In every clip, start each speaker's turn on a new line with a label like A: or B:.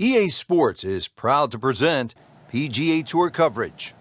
A: EA Sports is proud to present PGA Tour coverage.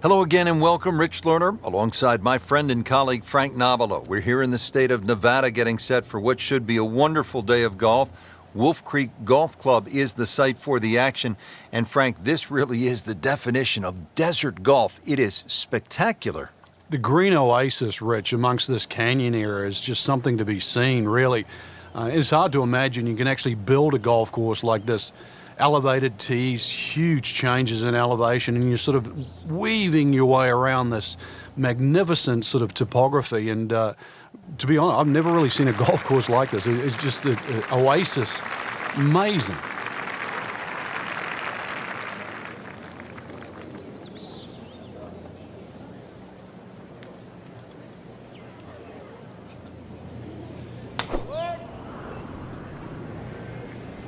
A: Hello again and welcome, Rich Lerner, alongside my friend and colleague Frank Nobilo. We're here in the state of Nevada getting set for what should be a wonderful day of golf. Wolf Creek Golf Club is the site for the action. And Frank, this really is the definition of desert golf. It is spectacular.
B: The green oasis, Rich, amongst this canyon area is just something to be seen, really. It's hard to imagine you can actually build a golf course like this. Elevated tees, huge changes in elevation, and you're sort of weaving your way around this magnificent sort of topography. And to be honest, I've never really seen a golf course like this. It's just an oasis. Amazing.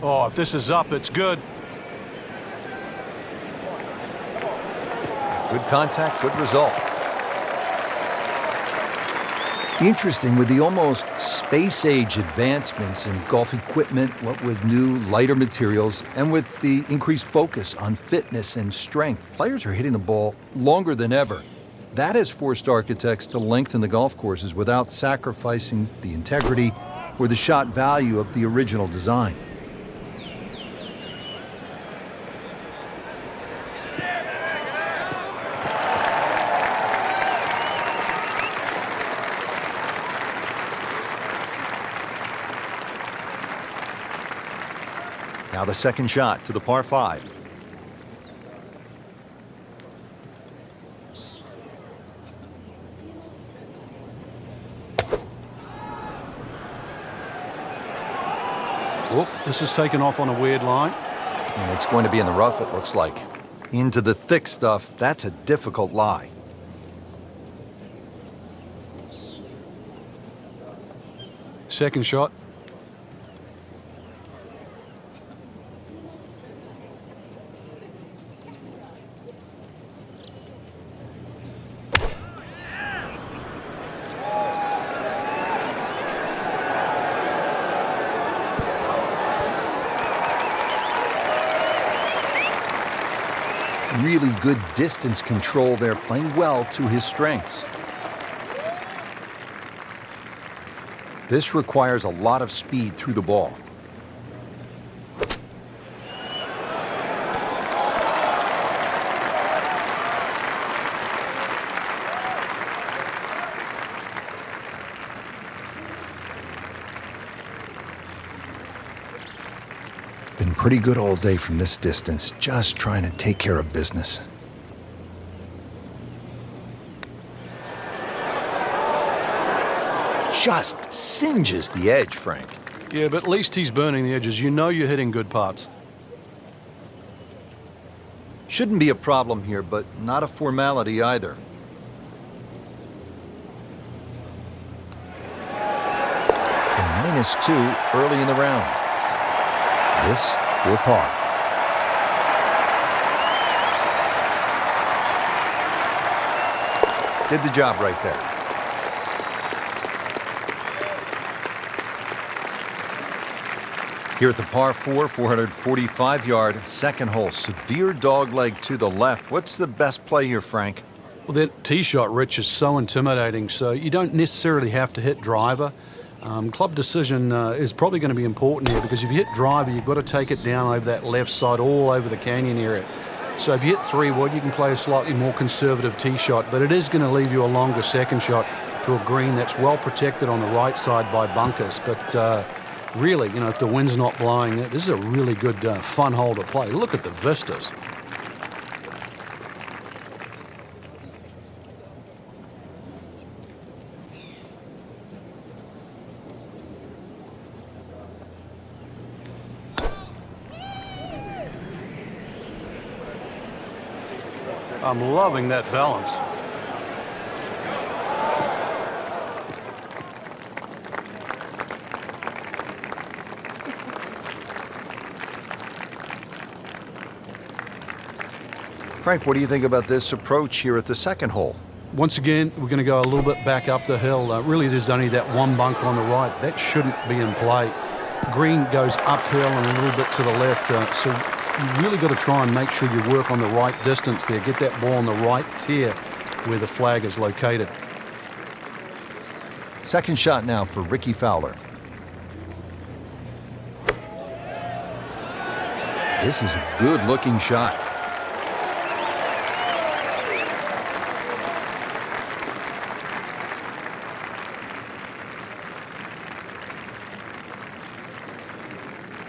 B: Oh, if this is up, it's good.
A: Good contact, good result. Interesting, with the almost space-age advancements in golf equipment, what with new, lighter materials, and with the increased focus on fitness and strength, players are hitting the ball longer than ever. That has forced architects to lengthen the golf courses without sacrificing the integrity or the shot value of the original design. Now the second shot to the par 5.
B: Whoop, this is taken off on a weird line.
A: And it's going to be in the rough, it looks like. Into the thick stuff, that's a difficult lie.
B: Second shot.
A: Really good distance control there, playing well to his strengths. This requires a lot of speed through the ball. Been pretty good all day from this distance, just trying to take care of business. Just singes the edge, Frank.
B: Yeah, but at least he's burning the edges. You know you're hitting good putts.
A: Shouldn't be a problem here, but not a formality either. To -2 early in the round. This for par. Did the job right there. Here at the par 4, 445-yard second hole. Severe dogleg to the left. What's the best play here, Frank?
B: Well, that tee shot, Rich, is so intimidating, so you don't necessarily have to hit driver. Club decision is probably going to be important here, because if you hit driver, you've got to take it down over that left side, all over the canyon area. So if you hit 3-wood, you can play a slightly more conservative tee shot, but it is going to leave you a longer second shot to a green that's well protected on the right side by bunkers. But really, you know, if the wind's not blowing, this is a really good, fun hole to play. Look at the vistas. I'm loving that balance.
A: Frank, what do you think about this approach here at the second hole?
B: Once again, we're going to go a little bit back up the hill. Really, there's only that one bunker on the right. That shouldn't be in play. Green goes uphill and a little bit to the left. So you really got to try and make sure you work on the right distance there. Get that ball on the right tier where the flag is located.
A: Second shot now for Ricky Fowler. This is a good-looking shot.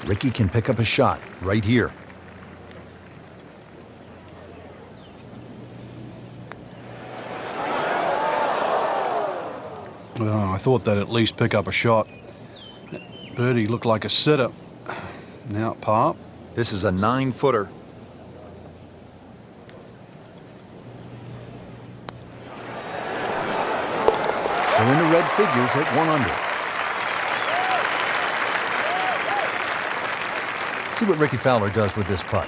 A: Ricky can pick up a shot right here.
B: Well, I thought they'd at least pick up a shot. Birdie looked like a sitter. Now at par.
A: This is a 9-footer. So in the red figures at 1 under. See what Ricky Fowler does with this putt.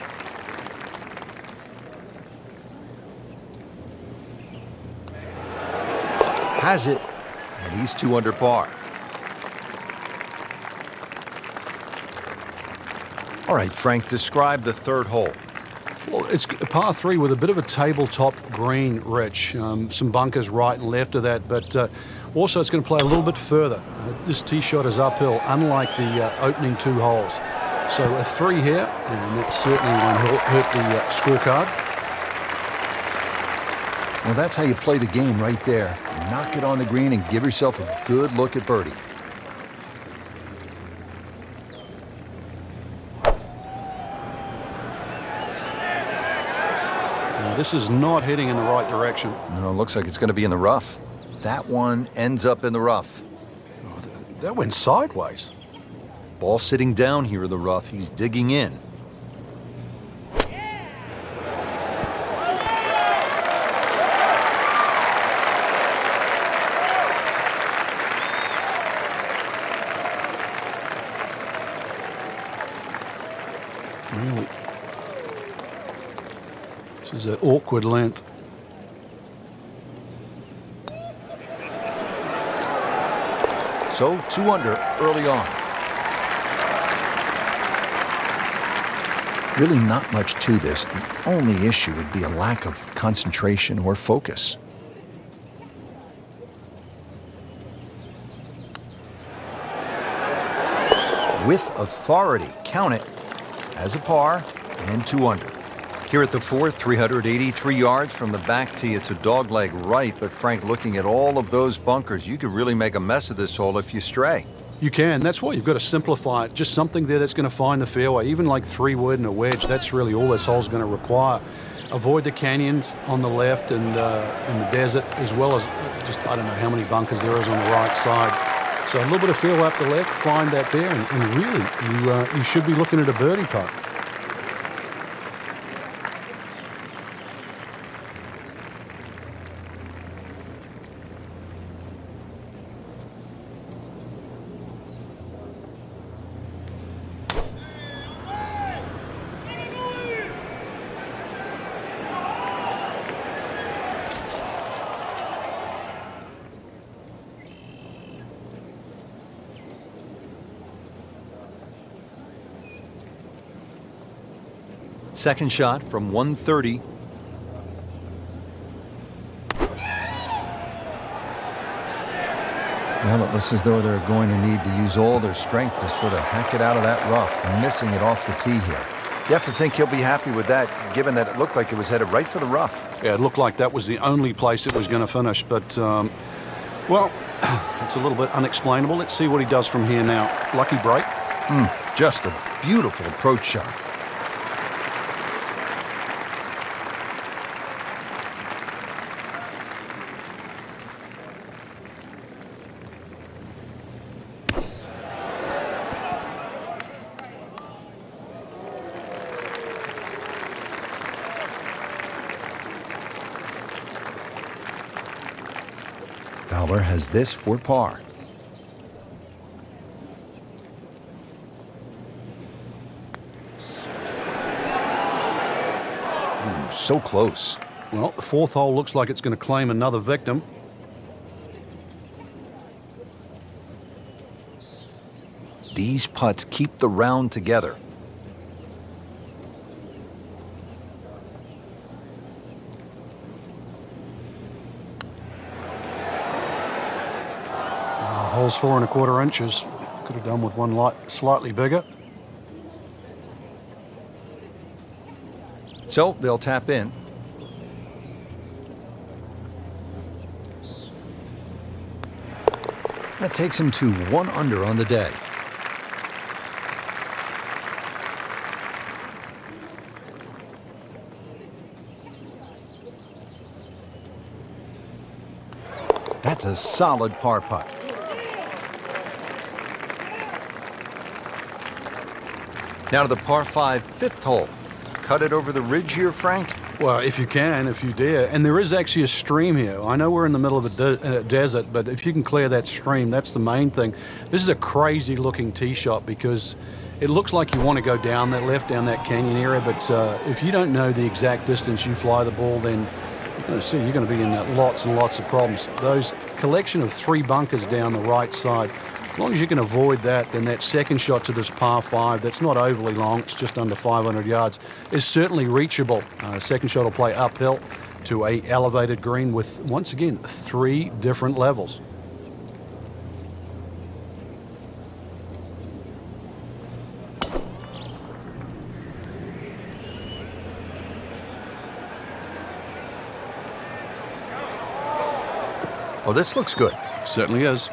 A: Has it, and he's 2 under par. All right, Frank, describe the third hole.
B: Well, it's a par 3 with a bit of a tabletop green, Rich. Some bunkers right and left of that, but also it's going to play a little bit further. This tee shot is uphill, unlike the opening 2 holes. So a 3 here, and that certainly won't hurt the scorecard.
A: Well, that's how you play the game right there. Knock it on the green and give yourself a good look at birdie.
B: Now, this is not heading in the right direction.
A: No, it looks like it's going to be in the rough. That one ends up in the rough.
B: Oh, that went sideways.
A: Ball sitting down here in the rough. He's digging in.
B: Really? This is an awkward length.
A: So 2 under early on. Really not much to this. The only issue would be a lack of concentration or focus. With authority, count it as a par and 2 under. Here at the fourth, 383 yards from the back tee. It's a dogleg right, but Frank, looking at all of those bunkers, you could really make a mess of this hole if you stray.
B: You can. That's why you've got to simplify it. Just something there that's going to find the fairway. Even like 3-wood and a wedge, that's really all this hole's going to require. Avoid the canyons on the left and the desert, as well as just, I don't know how many bunkers there is on the right side. So a little bit of fairway up the left, find that there, and really, you should be looking at a birdie putt.
A: Second shot from 130. Well, it looks as though they're going to need to use all their strength to sort of hack it out of that rough, missing it off the tee here. You have to think he'll be happy with that, given that it looked like it was headed right for the rough.
B: Yeah, it looked like that was the only place it was going to finish, but, well, it's a little bit unexplainable. Let's see what he does from here now. Lucky break.
A: Just a beautiful approach shot. Fowler has this for par. Ooh, so close.
B: Well, the fourth hole looks like it's going to claim another victim.
A: These putts keep the round together.
B: Hole's 4 1/4 inches. Could have done with one slightly bigger.
A: So they'll tap in. That takes him to 1 under on the day. That's a solid par putt. Now to the par 5 fifth hole. Cut it over the ridge here, Frank?
B: Well, if you can, if you dare. And there is actually a stream here. I know we're in the middle of a desert, but if you can clear that stream, that's the main thing. This is a crazy looking tee shot because it looks like you want to go down that down that canyon area, but if you don't know the exact distance you fly the ball, then you're going to be in lots and lots of problems. Those collection of 3 bunkers down the right side, as long as you can avoid that, then that second shot to this par 5, that's not overly long, it's just under 500 yards, is certainly reachable. Second shot will play uphill to a elevated green with, once again, 3 different levels.
A: Oh, this looks good.
B: Certainly is.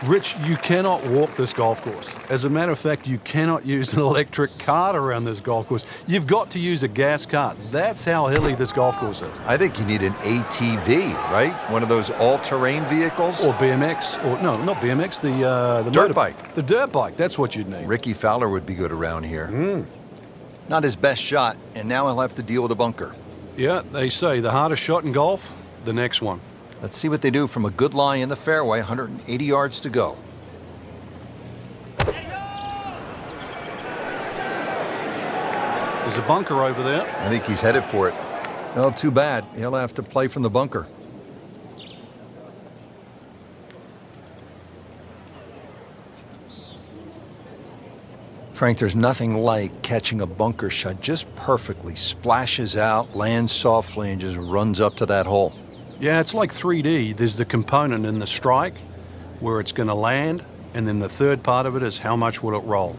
B: Rich, you cannot walk this golf course. As a matter of fact, you cannot use an electric cart around this golf course. You've got to use a gas cart. That's how hilly this golf course is.
A: I think you need an ATV, right? One of those all-terrain vehicles?
B: Or BMX, or no, not BMX, the
A: dirt bike.
B: The dirt bike, that's what you'd need.
A: Ricky Fowler would be good around here. Not his best shot, and now he'll have to deal with a bunker.
B: Yeah, they say the hardest shot in golf, the next one.
A: Let's see what they do from a good lie in the fairway, 180 yards to go.
B: There's a bunker over there.
A: I think he's headed for it. Well, too bad. He'll have to play from the bunker. Frank, there's nothing like catching a bunker shot just perfectly. Splashes out, lands softly, and just runs up to that hole.
B: Yeah, it's like 3D. There's the component in the strike where it's going to land, and then the third part of it is how much will it roll.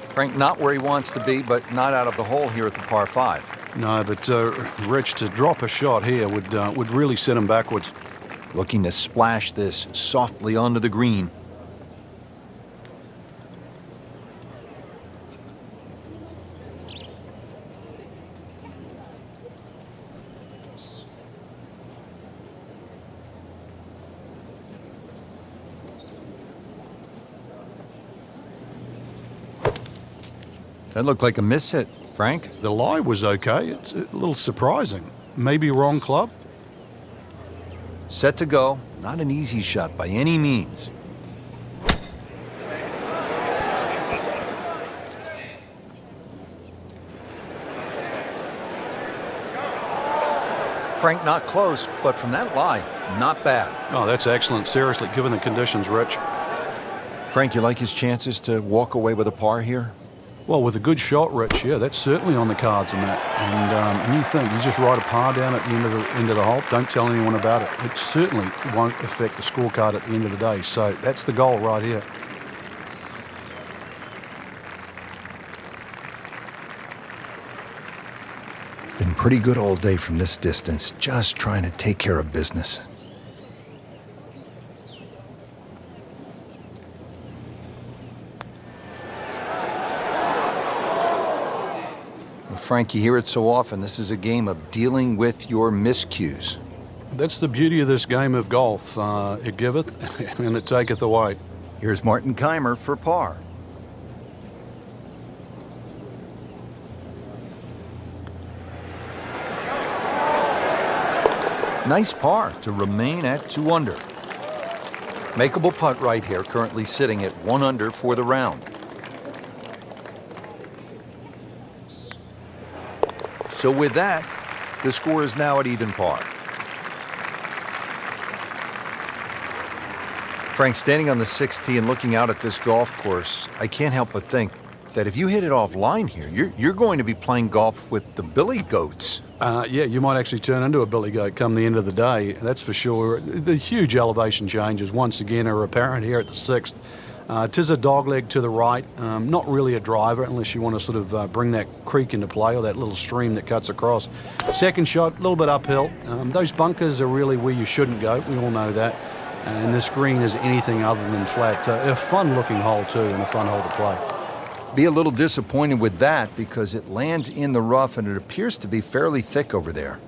A: Frank, not where he wants to be, but not out of the hole here at the par 5.
B: No, but Rich, to drop a shot here would really send him backwards.
A: Looking to splash this softly onto the green. That looked like a miss hit, Frank.
B: The lie was okay. It's a little surprising. Maybe wrong club?
A: Set to go. Not an easy shot by any means. Frank, not close, but from that lie, not bad.
B: Oh, that's excellent. Seriously, given the conditions, Rich.
A: Frank, you like his chances to walk away with a par here?
B: Well, with a good shot, Rich, yeah, that's certainly on the cards in that. And you think you just write a par down at the end of the hole, don't tell anyone about it. It certainly won't affect the scorecard at the end of the day. So that's the goal right here.
A: Been pretty good all day from this distance, just trying to take care of business. Frank, you hear it so often. This is a game of dealing with your miscues.
B: That's the beauty of this game of golf. It giveth and it taketh away.
A: Here's Martin Kaymer for par. Nice par to remain at 2 under. Makeable putt right here, currently sitting at 1 under for the round. So with that, the score is now at even par. Frank, standing on the 6th tee and looking out at this golf course, I can't help but think that if you hit it offline here, you're going to be playing golf with the billy goats.
B: Yeah, you might actually turn into a billy goat come the end of the day, that's for sure. The huge elevation changes, once again, are apparent here at the 6th. Tis a dogleg to the right, not really a driver unless you want to sort of bring that creek into play or that little stream that cuts across. Second shot, a little bit uphill. Those bunkers are really where you shouldn't go, we all know that. And this green is anything other than flat. A fun-looking hole, too, and a fun hole to play.
A: Be a little disappointed with that because it lands in the rough and it appears to be fairly thick over there.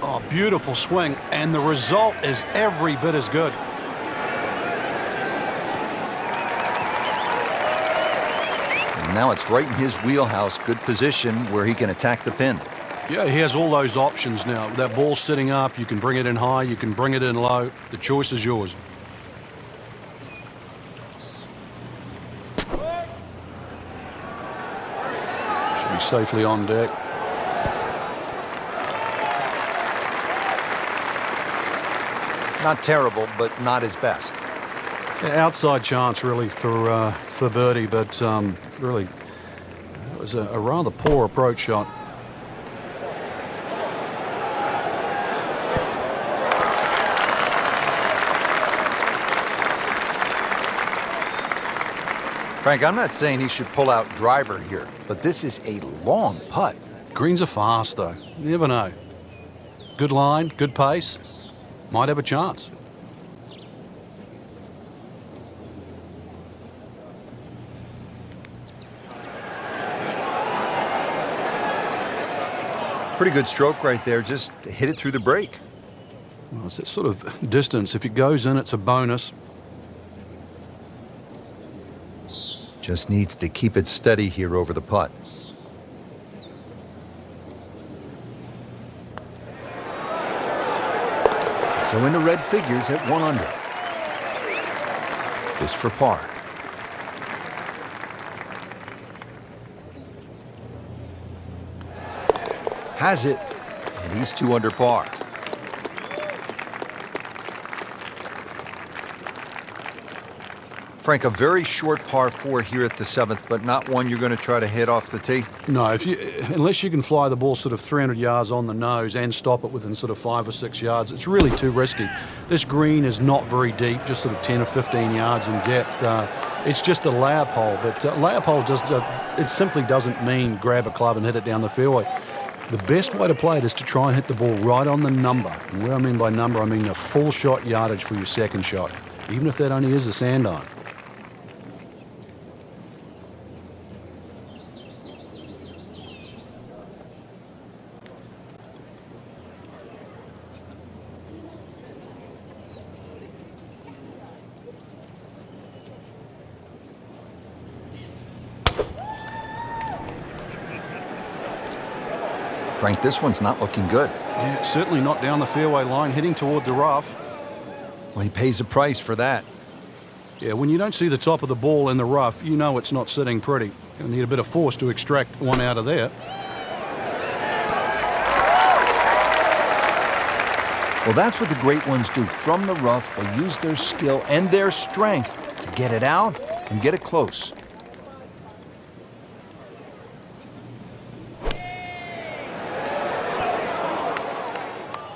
B: Oh, beautiful swing, and the result is every bit as good.
A: Now it's right in his wheelhouse, good position where he can attack the pin.
B: Yeah, he has all those options now. That ball's sitting up, you can bring it in high, you can bring it in low. The choice is yours. Should be safely on deck.
A: Not terrible, but not his best.
B: Yeah, outside chance, really, for birdie, but really, it was a rather poor approach shot.
A: Frank, I'm not saying he should pull out driver here, but this is a long putt.
B: Greens are fast, though. You never know. Good line, good pace. Might have a chance.
A: Pretty good stroke right there, just hit it through the break.
B: Well, it's that sort of distance. If it goes in, it's a bonus.
A: Just needs to keep it steady here over the putt. So into red figures at 1 under. This for par. Has it, and he's 2 under par. Frank, a very short par 4 here at the 7th, but not one you're going to try to hit off the tee?
B: No, unless you can fly the ball sort of 300 yards on the nose and stop it within sort of 5 or 6 yards, it's really too risky. This green is not very deep, just sort of 10 or 15 yards in depth. It's just a layup hole, but layup hole just it simply doesn't mean grab a club and hit it down the fairway. The best way to play it is to try and hit the ball right on the number. And what I mean by number, I mean the full shot yardage for your second shot, even if that only is a sand iron.
A: Frank, this one's not looking good.
B: Yeah, certainly not down the fairway line, heading toward the rough.
A: Well, he pays a price for that.
B: Yeah, when you don't see the top of the ball in the rough, you know it's not sitting pretty. You'll need a bit of force to extract one out of there.
A: Well, that's what the great ones do. From the rough, they use their skill and their strength to get it out and get it close.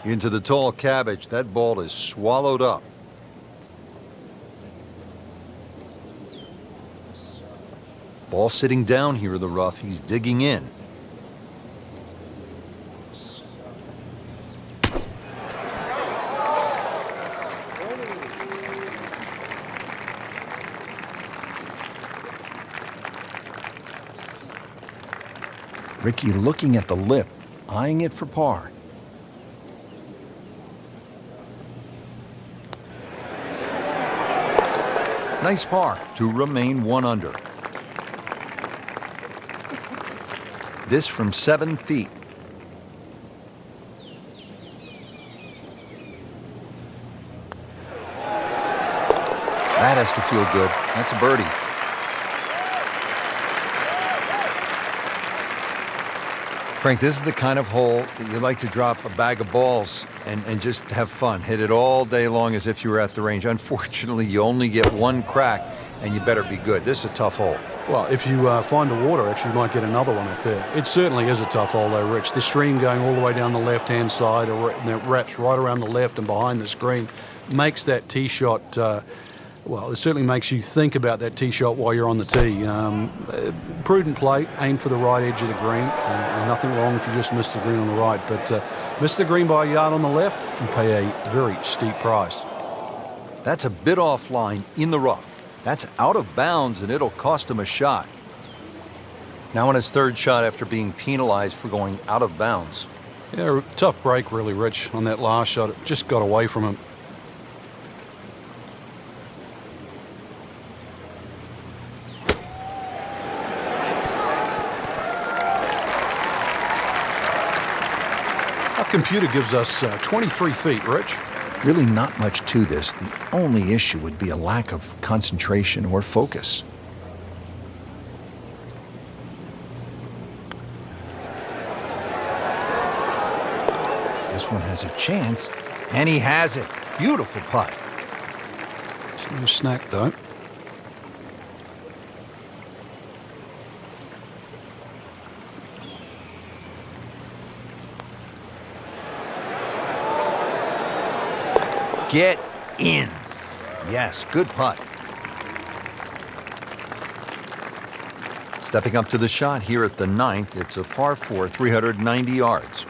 A: Into the tall cabbage. That ball is swallowed up. Ball sitting down here in the rough. He's digging in. Ricky looking at the lip, eyeing it for par. Nice par to remain 1 under. This from 7 feet. That has to feel good. That's a birdie. Frank, this is the kind of hole that you like to drop a bag of balls and just have fun. Hit it all day long as if you were at the range. Unfortunately, you only get one crack, and you better be good. This is a tough hole.
B: Well, if you find the water, actually, you might get another one up there. It certainly is a tough hole, though, Rich. The stream going all the way down the left-hand side, and it wraps right around the left and behind the screen, makes that tee shot... well, it certainly makes you think about that tee shot while you're on the tee. Prudent play, aim for the right edge of the green. There's nothing wrong if you just miss the green on the right, but miss the green by a yard on the left and pay a very steep price.
A: That's a bit offline in the rough. That's out of bounds, and it'll cost him a shot. Now on his third shot after being penalized for going out of bounds.
B: Yeah, tough break really, Rich, on that last shot. It just got away from him. Computer gives us 23 feet, Rich.
A: Really not much to this. The only issue would be a lack of concentration or focus. This one has a chance, and he has it. Beautiful putt.
B: It's no snack, though.
A: Get in. Yes, good putt. Stepping up to the shot here at the 9th, it's a par 4, 390 yards.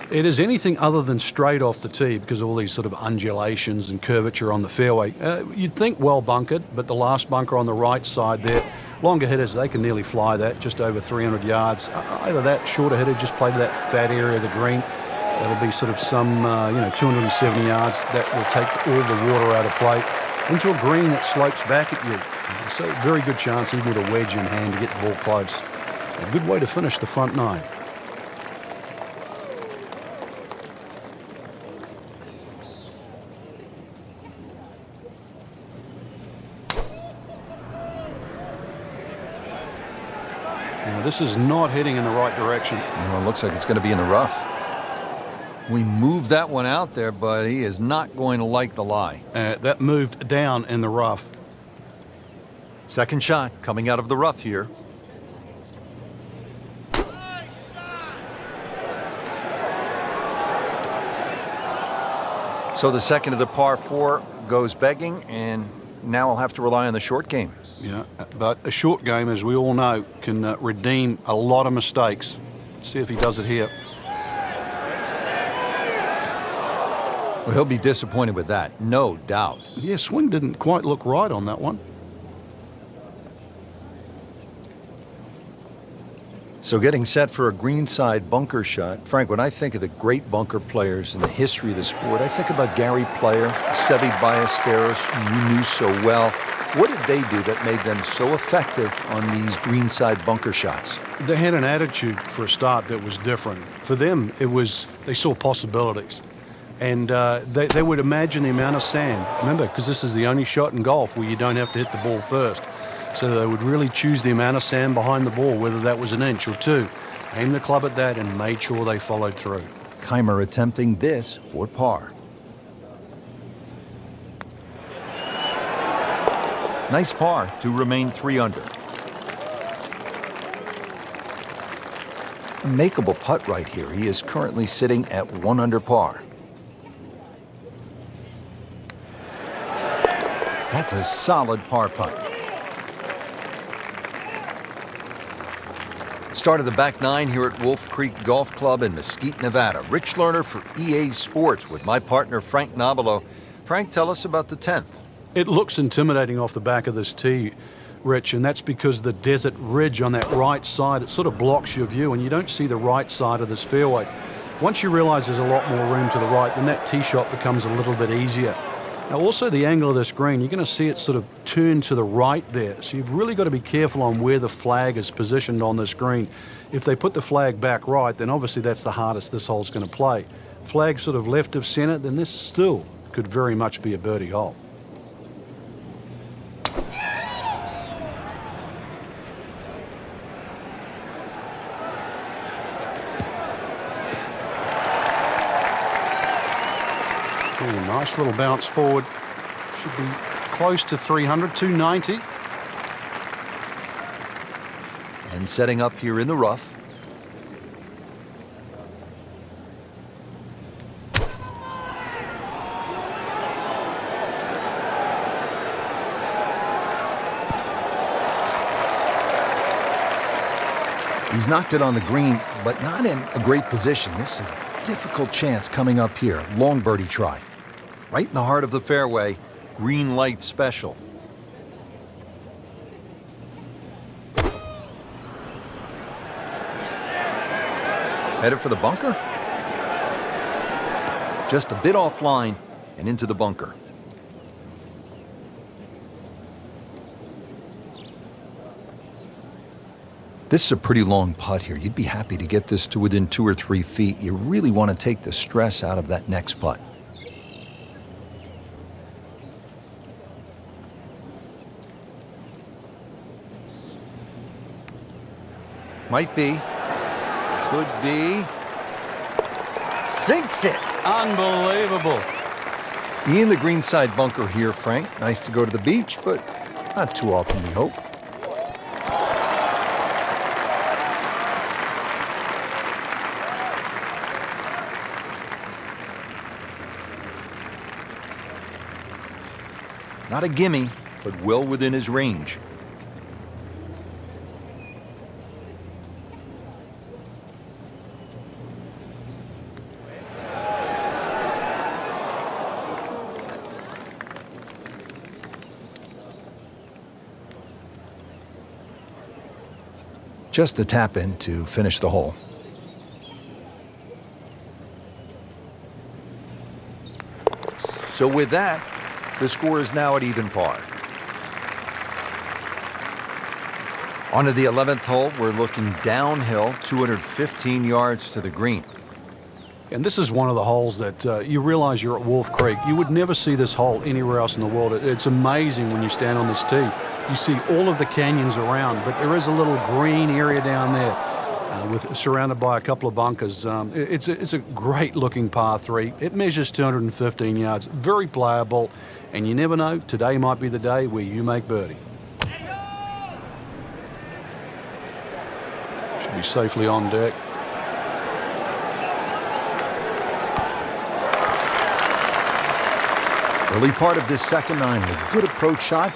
B: It is anything other than straight off the tee because of all these sort of undulations and curvature on the fairway. You'd think well bunkered, but the last bunker on the right side there, longer hitters, they can nearly fly that, just over 300 yards. Either that, shorter hitter, just play to that fat area of the green. That'll be sort of some, 270 yards. That will take all the water out of play into a green that slopes back at you. So very good chance, even with a wedge in hand, to get the ball close. A good way to finish the front 9. Now, this is not heading in the right direction.
A: Well, it looks like it's going to be in the rough. We moved that one out there, but he is not going to like the lie.
B: That moved down in the rough.
A: Second shot coming out of the rough here. So the second of the par 4 goes begging, and now I'll have to rely on the short game.
B: Yeah, but a short game, as we all know, can redeem a lot of mistakes. Let's see if he does it here.
A: Well, he'll be disappointed with that, no doubt.
B: Yeah, swing didn't quite look right on that one.
A: So getting set for a greenside bunker shot. Frank, when I think of the great bunker players in the history of the sport, I think about Gary Player, Seve Ballesteros, who you knew so well. What did they do that made them so effective on these greenside bunker shots?
B: They had an attitude for a start that was different. For them, it was they saw possibilities. And they would imagine the amount of sand. Remember, because this is the only shot in golf where you don't have to hit the ball first. So they would really choose the amount of sand behind the ball, whether that was an inch or two. Aim the club at that and made sure they followed through.
A: Kaymer attempting this for par. Nice par to remain 3 under. Makeable putt right here. He is currently sitting at 1 under par. That's a solid par putt. Start of the back 9 here at Wolf Creek Golf Club in Mesquite, Nevada. Rich Lerner for EA Sports with my partner Frank Nobilo. Frank, tell us about the 10th.
B: It looks intimidating off the back of this tee, Rich, and that's because the desert ridge on that right side, it sort of blocks your view and you don't see the right side of this fairway. Once you realize there's a lot more room to the right, then that tee shot becomes a little bit easier. Now also the angle of this green, you're going to see it sort of turn to the right there. So you've really got to be careful on where the flag is positioned on this green. If they put the flag back right, then obviously that's the hardest this hole's going to play. Flag sort of left of center, then this still could very much be a birdie hole. Ooh, nice little bounce forward. Should be close to 300, 290.
A: And setting up here in the rough. He's knocked it on the green, but not in a great position. This is a difficult chance coming up here. Long birdie try. Right in the heart of the fairway. Green light special. Headed for the bunker? Just a bit offline and into the bunker. This is a pretty long putt here. You'd be happy to get this to within 2 or 3 feet. You really want to take the stress out of that next putt. Might be. Could be. Sinks it.
B: Unbelievable.
A: In the greenside bunker here, Frank. Nice to go to the beach, but not too often, we hope. Not a gimme, but well within his range. Just a tap in to finish the hole. So with that, the score is now at even par. On to the 11th hole, we're looking downhill, 215 yards to the green.
B: And this is one of the holes that you realize you're at Wolf Creek. You would never see this hole anywhere else in the world. It's amazing when you stand on this tee. You see all of the canyons around, but there is a little green area down there surrounded by a couple of bunkers. It's a great-looking par 3. It measures 215 yards, very playable, and you never know, today might be the day where you make birdie. Should be safely on deck.
A: Early part of this second nine, a good approach shot.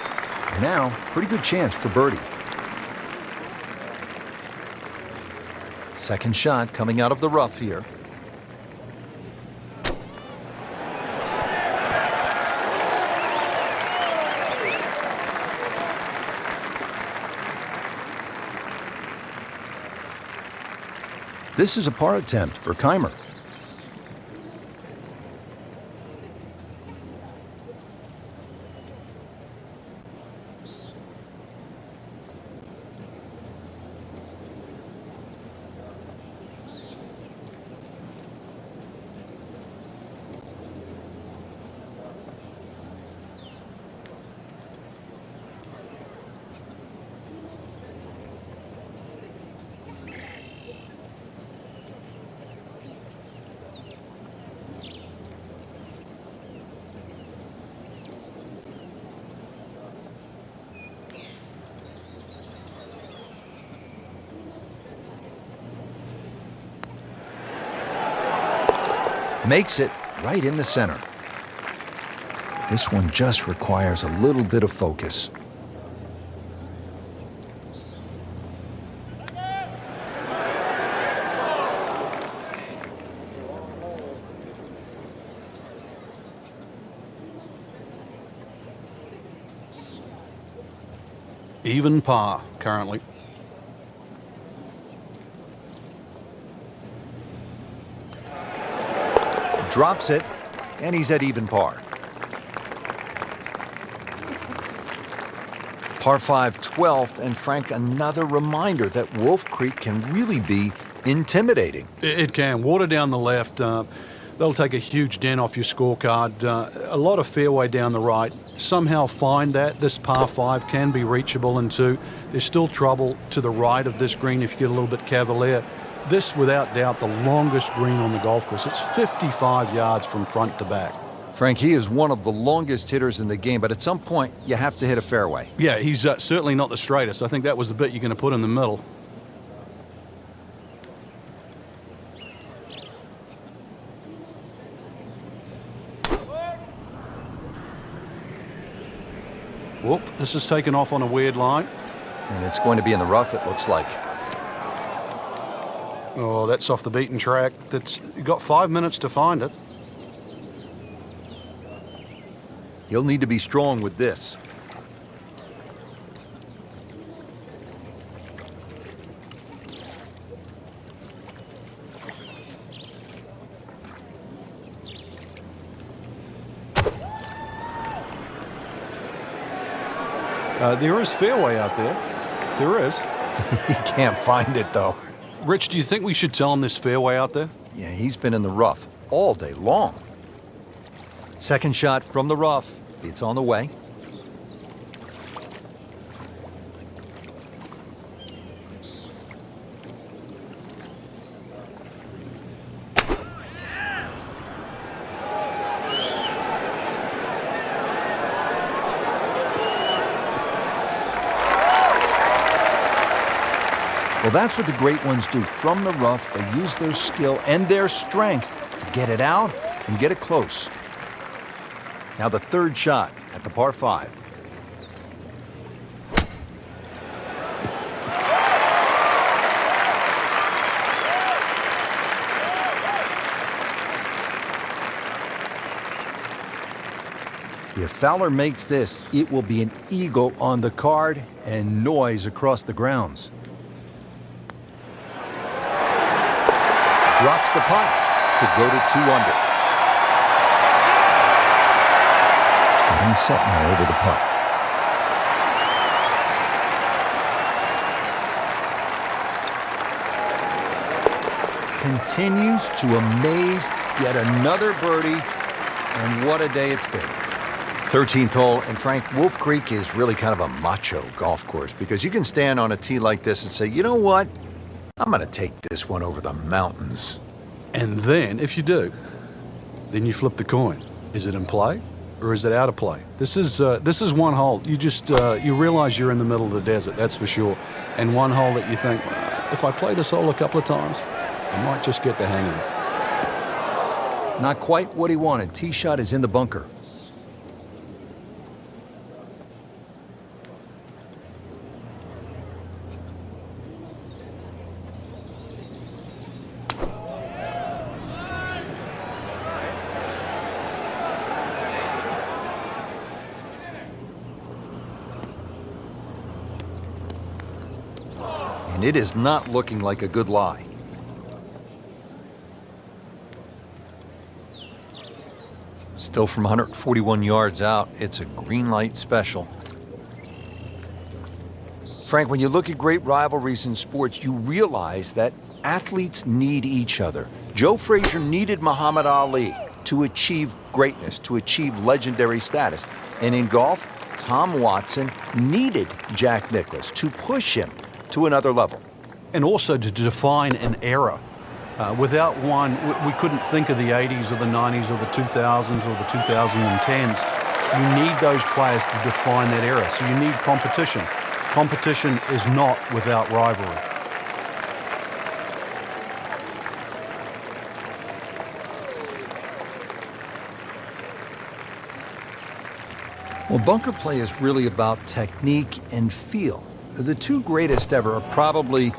A: Now, pretty good chance for birdie. Second shot coming out of the rough here. This is a par attempt for Kaymer. Makes it right in the center. This one just requires a little bit of focus.
B: Even par currently.
A: Drops it, and he's at even par. Par 5, 12th, and Frank, another reminder that Wolf Creek can really be intimidating.
B: It can. Water down the left, they'll take a huge dent off your scorecard. A lot of fairway down the right. Somehow find that. This par 5 can be reachable in 2. There's still trouble to the right of this green if you get a little bit cavalier. This, without doubt, the longest green on the golf course. It's 55 yards from front to back.
A: Frank, he is one of the longest hitters in the game, but at some point, you have to hit a fairway.
B: Yeah, he's certainly not the straightest. I think that was the bit you're going to put in the middle. Whoop, this is taken off on a weird line.
A: And it's going to be in the rough, it looks like.
B: Oh, that's off the beaten track. You've got 5 minutes to find it.
A: He'll need to be strong with this.
B: There is fairway out there. There is.
A: He can't find it, though.
B: Rich, do you think we should tell him there's fairway out there?
A: Yeah, he's been in the rough all day long. Second shot from the rough. It's on the way. Well, that's what the great ones do. From the rough, they use their skill and their strength to get it out and get it close. Now the third shot at the par 5. If Fowler makes this, it will be an eagle on the card and noise across the grounds. Drops the putt to go to 2 under. And he's set now over the putt. Continues to amaze. Yet another birdie, and what a day it's been. 13th hole, and Frank, Wolf Creek is really kind of a macho golf course because you can stand on a tee like this and say, you know what? I'm going to take this one over the mountains.
B: And then, if you do, then you flip the coin. Is it in play or is it out of play? This is one hole. You just you realize you're in the middle of the desert, that's for sure. And one hole that you think, if I play this hole a couple of times, I might just get the hang of it.
A: Not quite what he wanted. Tee shot is in the bunker. And it is not looking like a good lie. Still from 141 yards out, it's a green light special. Frank, when you look at great rivalries in sports, you realize that athletes need each other. Joe Frazier needed Muhammad Ali to achieve greatness, to achieve legendary status. And in golf, Tom Watson needed Jack Nicklaus to push him to another level.
B: And also to define an era. Without one, we couldn't think of the 80s or the 90s or the 2000s or the 2010s. You need those players to define that era. So you need competition. Competition is not without rivalry.
A: Well, bunker play is really about technique and feel. The two greatest ever are probably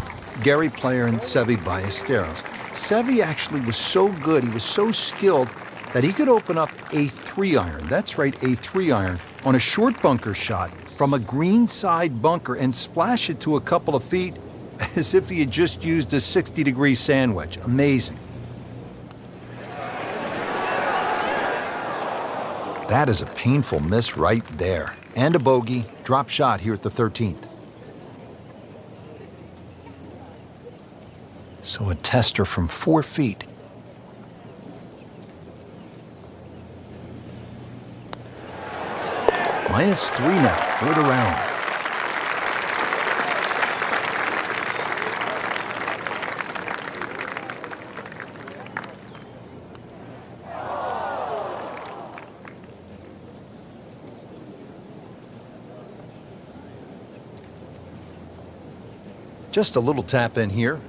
A: Gary Player and Seve Ballesteros. Seve actually was so good, he was so skilled, that he could open up a 3-iron, that's right, a 3-iron, on a short bunker shot from a green side bunker and splash it to a couple of feet as if he had just used a 60-degree sand wedge. Amazing. That is a painful miss right there. And a bogey, Drop shot here at the 13th. So a tester from 4 feet. -3 now for the round. Just a little tap in here.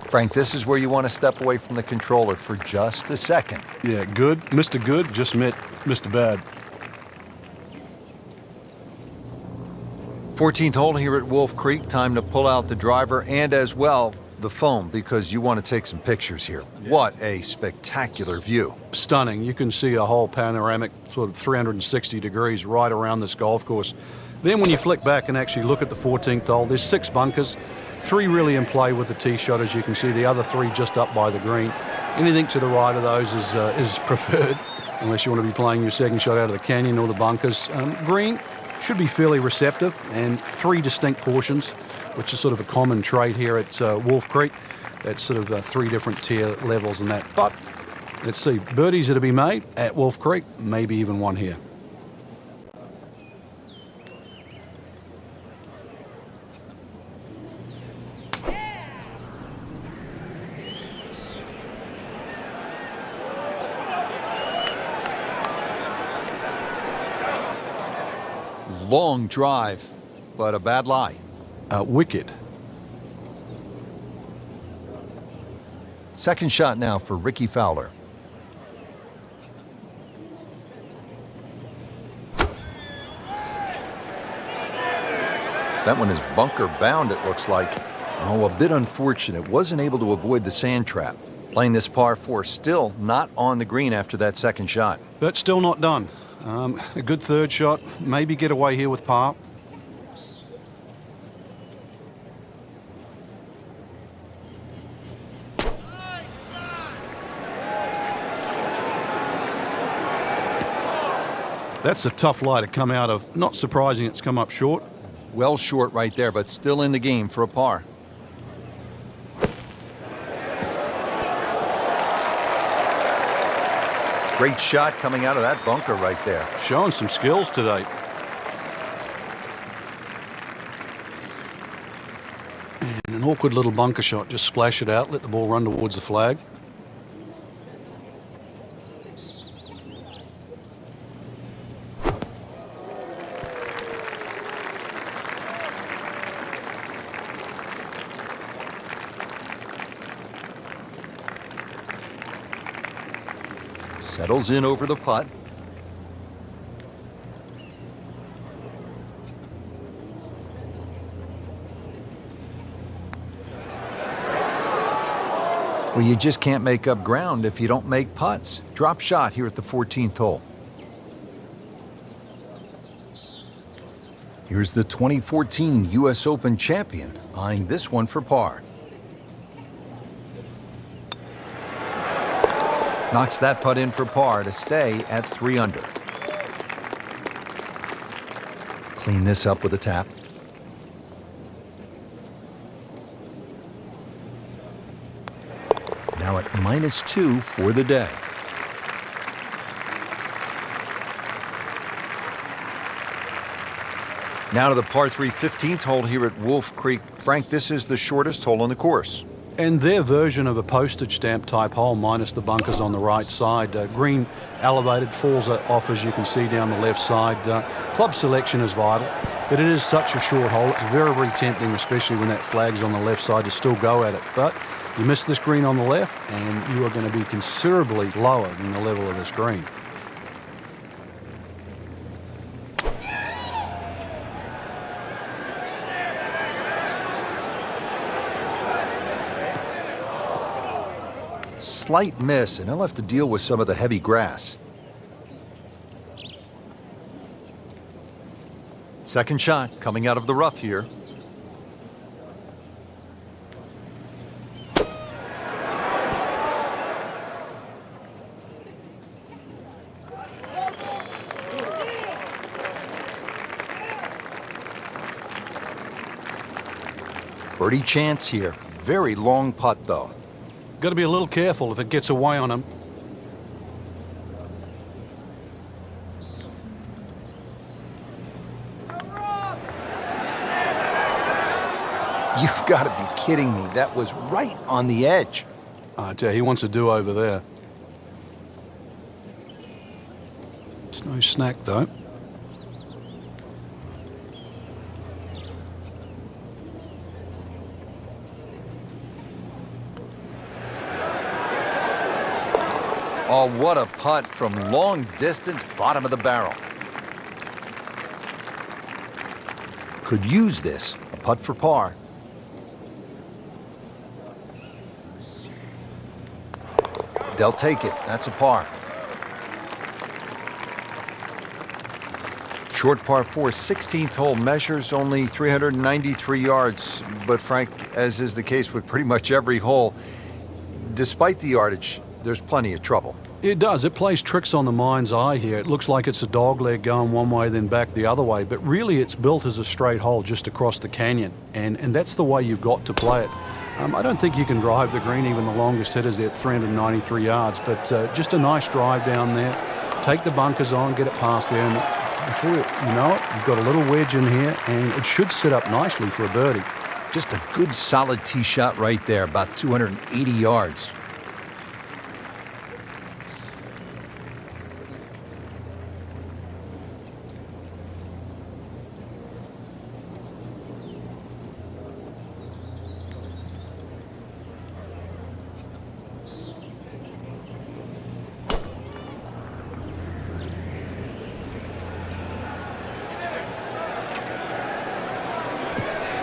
A: Frank, this is where you want to step away from the controller for just a second.
B: Yeah, good. Mr. Good just met Mr. Bad.
A: 14th hole here at Wolf Creek. Time to pull out the driver and as well the phone because you want to take some pictures here.
B: Yeah.
A: What a spectacular view.
B: Stunning. You can see a whole panoramic sort of 360 degrees right around this golf course. Then when you flick back and actually look at the 14th hole, there's 6 bunkers. 3 really in play with the tee shot, as you can see. The other 3 just up by the green. Anything to the right of those is preferred, unless you want to be playing your second shot out of the canyon or the bunkers. Green should be fairly receptive, and 3 distinct portions, which is sort of a common trait here at Wolf Creek. That's sort of 3 different tier levels and that. But let's see, birdies are to be made at Wolf Creek, maybe even one here.
A: Long drive, but a bad lie.
B: Wicked.
A: Second shot now for Ricky Fowler. That one is bunker bound, it looks like. Oh, a bit unfortunate. Wasn't able to avoid the sand trap. Playing this par 4, still not on the green after that second shot.
B: But still not done. A good third shot, maybe get away here with par. That's a tough lie to come out of. Not surprising it's come up short.
A: Well short right there, but still in the game for a par. Great shot coming out of that bunker right there.
B: Showing some skills today. And an awkward little bunker shot. Just splash it out, let the ball run towards the flag.
A: Settles in over the putt. Well, you just can't make up ground if you don't make putts. Drop shot here at the 14th hole. Here's the 2014 U.S. Open champion, eyeing this one for par. Knocks that putt in for par to stay at 3 under. Clean this up with a tap. Now at -2 for the day. Now to the par 3 15th hole here at Wolf Creek. Frank, this is the shortest hole on the course.
B: And their version of a postage stamp type hole, minus the bunkers on the right side. Green elevated, falls off as you can see down the left side. Club selection is vital, but it is such a short hole. It's very, very tempting, especially when that flag's on the left side, to still go at it. But you miss this green on the left, and you are going to be considerably lower than the level of this green.
A: Slight miss, and he'll have to deal with some of the heavy grass. Second shot coming out of the rough here. Birdie chance here. Very long putt, though.
B: Got to be a little careful if it gets away on him.
A: You've got to be kidding me. That was right on the edge.
B: I tell you, he wants a do-over there. It's no snack, though.
A: Oh, what a putt from long distance, bottom of the barrel. Could use this. A putt for par. They'll take it. That's a par. Short par 4, 16th hole, measures only 393 yards. But Frank, as is the case with pretty much every hole, despite the yardage, there's plenty of trouble.
B: It does. It plays tricks on the mind's eye here. It looks like it's a dog leg going one way, then back the other way. But really, it's built as a straight hole just across the canyon. And that's the way you've got to play it. I don't think you can drive the green, even the longest hitters there at 393 yards. But just a nice drive down there. Take the bunkers on, get it past there. And before you know it, you've got a little wedge in here. And it should sit up nicely for a birdie.
A: Just a good solid tee shot right there, about 280 yards.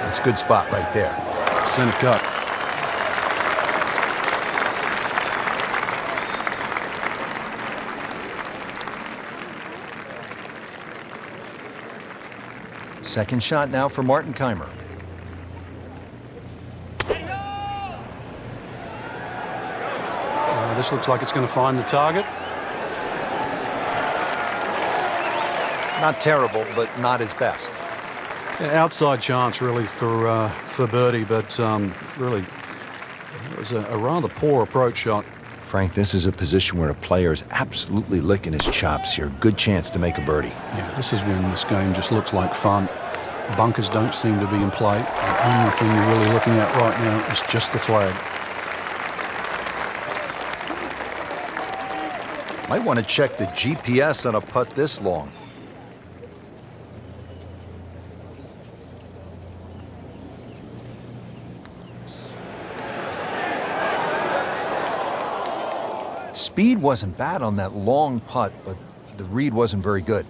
A: It's a good spot right there.
B: Center cut.
A: Second shot now for Martin Kaymer.
B: This looks like it's going to find the target.
A: Not terrible, but not his best.
B: Yeah, outside chance really for birdie, but really it was a rather poor approach shot.
A: Frank, this is a position where a player is absolutely licking his chops here. Good chance to make a birdie.
B: Yeah, this is when this game just looks like fun. Bunkers don't seem to be in play. The only thing you're really looking at right now is just the flag.
A: Might want to check the GPS on a putt this long. Speed wasn't bad on that long putt, but the read wasn't very good.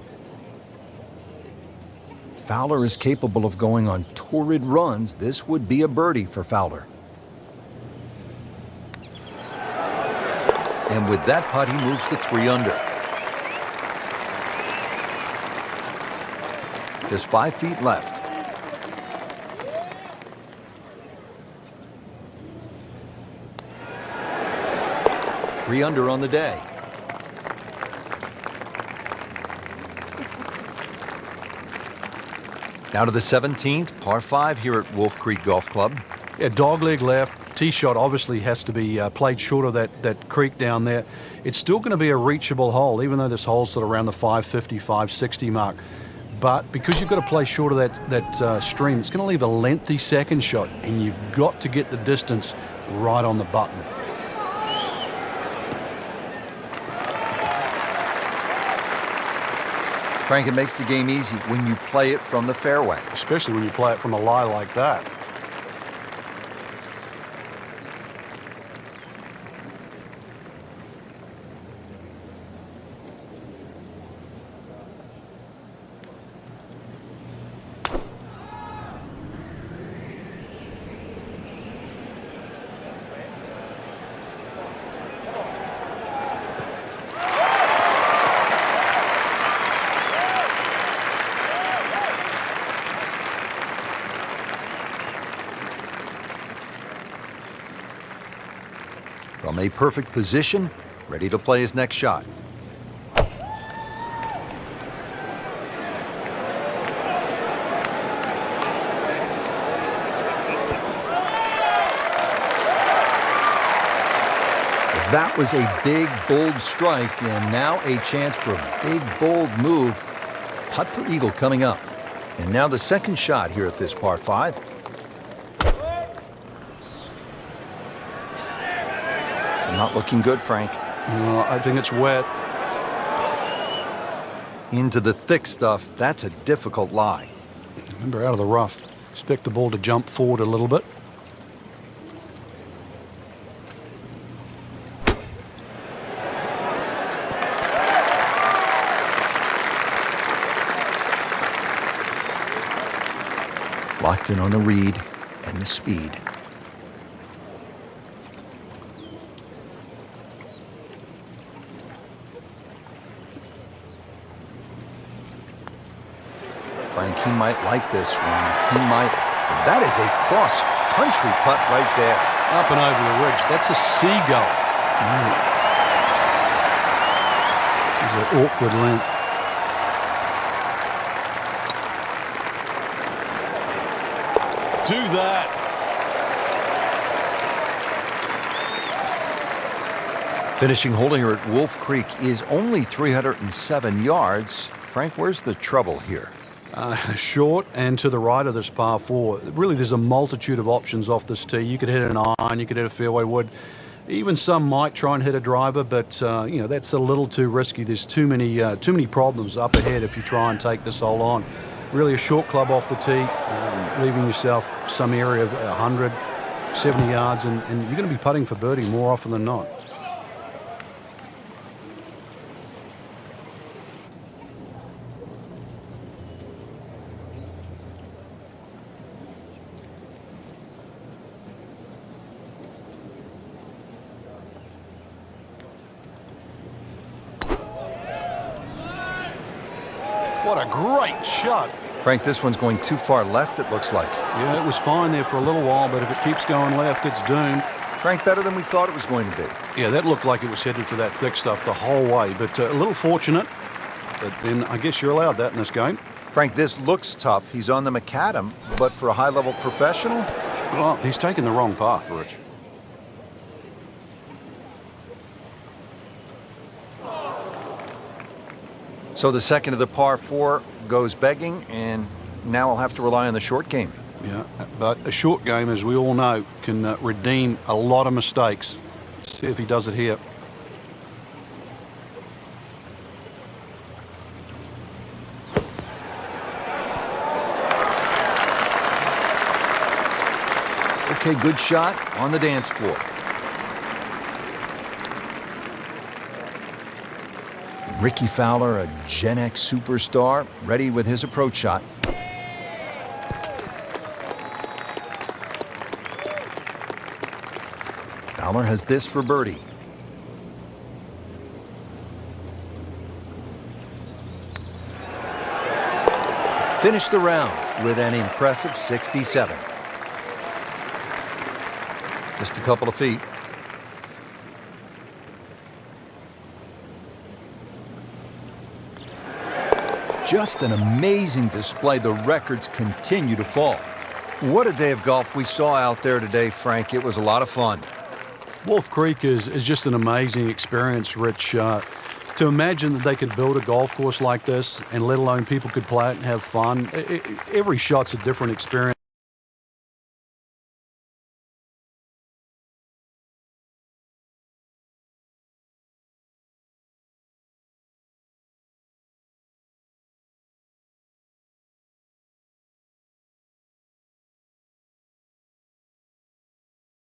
A: Fowler is capable of going on torrid runs. This would be a birdie for Fowler. And with that putt, he moves to 3 under. Just 5 feet left. Three under on the day. Now to the 17th, par 5 here at Wolf Creek Golf Club.
B: Yeah, dogleg left. Tee shot obviously has to be played short of that creek down there. It's still going to be a reachable hole, even though this hole's sort of around the 550, 560 mark. But because you've got to play short of that stream, it's going to leave a lengthy second shot, and you've got to get the distance right on the button.
A: Frank, it makes the game easy when you play it from the fairway.
B: Especially when you play it from a lie like that.
A: From a perfect position, ready to play his next shot. That was a big, bold strike, and now a chance for a big, bold move. Putt for eagle coming up. And now the second shot here at this par 5. Not looking good, Frank.
B: I think it's wet.
A: Into the thick stuff. That's a difficult lie.
B: Remember, out of the rough. Expect the ball to jump forward a little bit.
A: Locked in on the read and the speed. Frank, he might like this one. He might. That is a cross-country putt right there.
B: Up and over the ridge. That's a seagull. It's an awkward length. Do that.
A: Finishing hole here at Wolf Creek is only 307 yards. Frank, where's the trouble here?
B: Short and to the right of this par 4. Really, there's a multitude of options off this tee. You could hit an iron, you could hit a fairway wood. Even some might try and hit a driver, but you know, that's a little too risky. There's too many problems up ahead if you try and take this hole on. Really, a short club off the tee, leaving yourself some area of 100, 70 yards, and you're going to be putting for birdie more often than not. What a great shot.
A: Frank, this one's going too far left, it looks like.
B: Yeah, it was fine there for a little while, but if it keeps going left, it's doomed.
A: Frank, better than we thought it was going to be.
B: Yeah, that looked like it was headed for that thick stuff the whole way, but a little fortunate. But then I guess you're allowed that in this game.
A: Frank, this looks tough. He's on the macadam, but for a high-level professional?
B: Well, he's taken the wrong path, Rich.
A: So the second of the par 4 goes begging, and now I'll have to rely on the short game.
B: Yeah, but a short game, as we all know, can redeem a lot of mistakes. Let's see if he does it here.
A: Okay, good shot on the dance floor. Ricky Fowler, a Gen X superstar, ready with his approach shot. Fowler has this for birdie. Finished the round with an impressive 67. Just a couple of feet. Just an amazing display. The records continue to fall. What a day of golf we saw out there today, Frank. It was a lot of fun.
B: Wolf Creek is just an amazing experience, Rich. To imagine that they could build a golf course like this, and let alone people could play it and have fun. Every shot's a different experience.